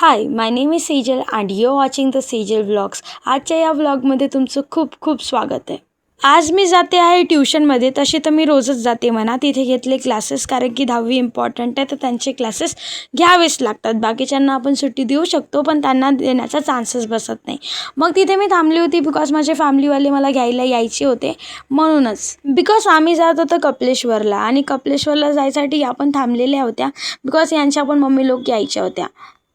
High, my name is Sejal and you are watching the Sejal vlogs. आजच्या या व्लॉगमध्ये तुमचं खूप खूप स्वागत आहे. आज मी जाते आहे ट्युशनमध्ये. तसे तर मी रोजच जाते म्हणा. तिथे घेतले क्लासेस, कारण की 10वी इम्पॉर्टंट आहे, तर त्यांचे क्लासेस घ्यावेच लागतात. बाकीच्यांना आपण सुट्टी देऊ शकतो, पण त्यांना देण्याचा चान्सेस बसत नाही. मग तिथे मी थांबली होती बिकॉज माझे फॅमिलीवाले मला घ्यायला यायचे होते म्हणूनच. बिकॉज आम्ही जात होतो कपिलेश्वरला, आणि कपिलेश्वरला जायसाठी आपण थांबलेल्या होत्या बिकॉज यांच्या पण मम्मी लोक यायच्या होत्या.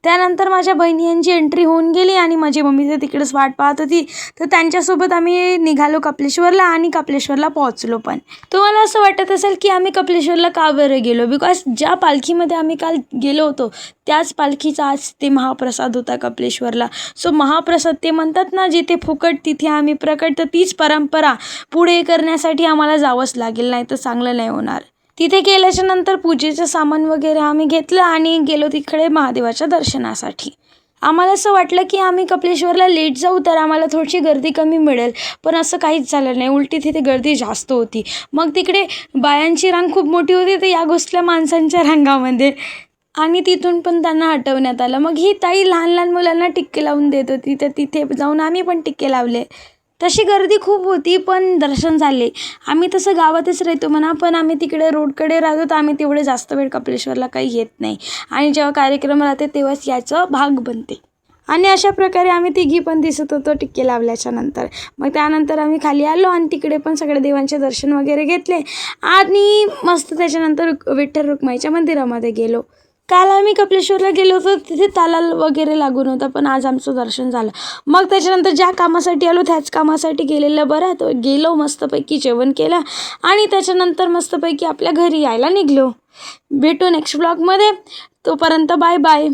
त्यानंतर माझ्या बहिणी यांची एंट्री होऊन गेली आणि माझी मम्मी तर तिकडेच वाट पाहत होती. तर त्यांच्यासोबत आम्ही निघालो कपिलेश्वरला आणि कपिलेश्वरला पोहोचलो पण. तुम्हाला असं वाटत असेल की आम्ही कपिलेश्वरला का बरं गेलो? बिकॉज ज्या पालखीमध्ये आम्ही काल गेलो होतो त्याच पालखीचा आज ते महाप्रसाद होता कपिलेश्वरला. सो महाप्रसाद ते म्हणतात ना, जिथे फुकट तिथे आम्ही प्रकट. तर तीच परंपरा पुढे करण्यासाठी आम्हाला जावंच लागेल, नाही तर चांगलं नाही होणार. तिथे गेल्याच्या नंतर पूजेचं सामान वगैरे आम्ही घेतलं आणि गेलो तिकडे महादेवाच्या दर्शनासाठी. आम्हाला असं वाटलं की आम्ही कपिलेश्वरला लेट जाऊ तर आम्हाला थोडीशी गर्दी कमी मिळेल, पण असं काहीच झालं नाही. उलटी तिथे गर्दी जास्त होती. मग तिकडे बायांची रांग खूप मोठी होती, तर या घुसल्या माणसांच्या रांगामध्ये आणि तिथून पण त्यांना हटवण्यात आलं. मग ही ताई लहान लहान मुलांना टिक्के लावून देत होती, तर तिथे जाऊन आम्ही पण टिक्के लावले. तशी गर्दी खूप होती, पण दर्शन झाले. आम्ही तसं गावातच राहतो म्हणा, पण आम्ही तिकडे रोडकडे राहतो, तर आम्ही तेवढे जास्त वेळ कपिलेश्वरला काही येत नाही. आणि जेव्हा कार्यक्रम राहते तेव्हाच याचं भाग बनते. आणि अशा प्रकारे आम्ही तिघी पण दिसत होतो टिक्के लावल्याच्या नंतर. मग त्यानंतर आम्ही खाली आलो आणि तिकडे पण सगळे देवांचे दर्शन वगैरे घेतले आणि मस्त त्याच्यानंतर विठ्ठल रुक्माईच्या मंदिरामध्ये गेलो. काल आम्ही कपिलेश्वरला गेलो होतो, तिथे ताला वगैरे लागून होता, पण आज आमचं दर्शन झालं. मग त्याच्यानंतर ज्या कामासाठी आलो त्याच कामासाठी गेलेलं बरं. तर गेलो, मस्तपैकी जेवण केलं आणि त्याच्यानंतर मस्तपैकी आपल्या घरी यायला निघलो. भेटू नेक्स्ट ब्लॉगमध्ये. तोपर्यंत बाय बाय.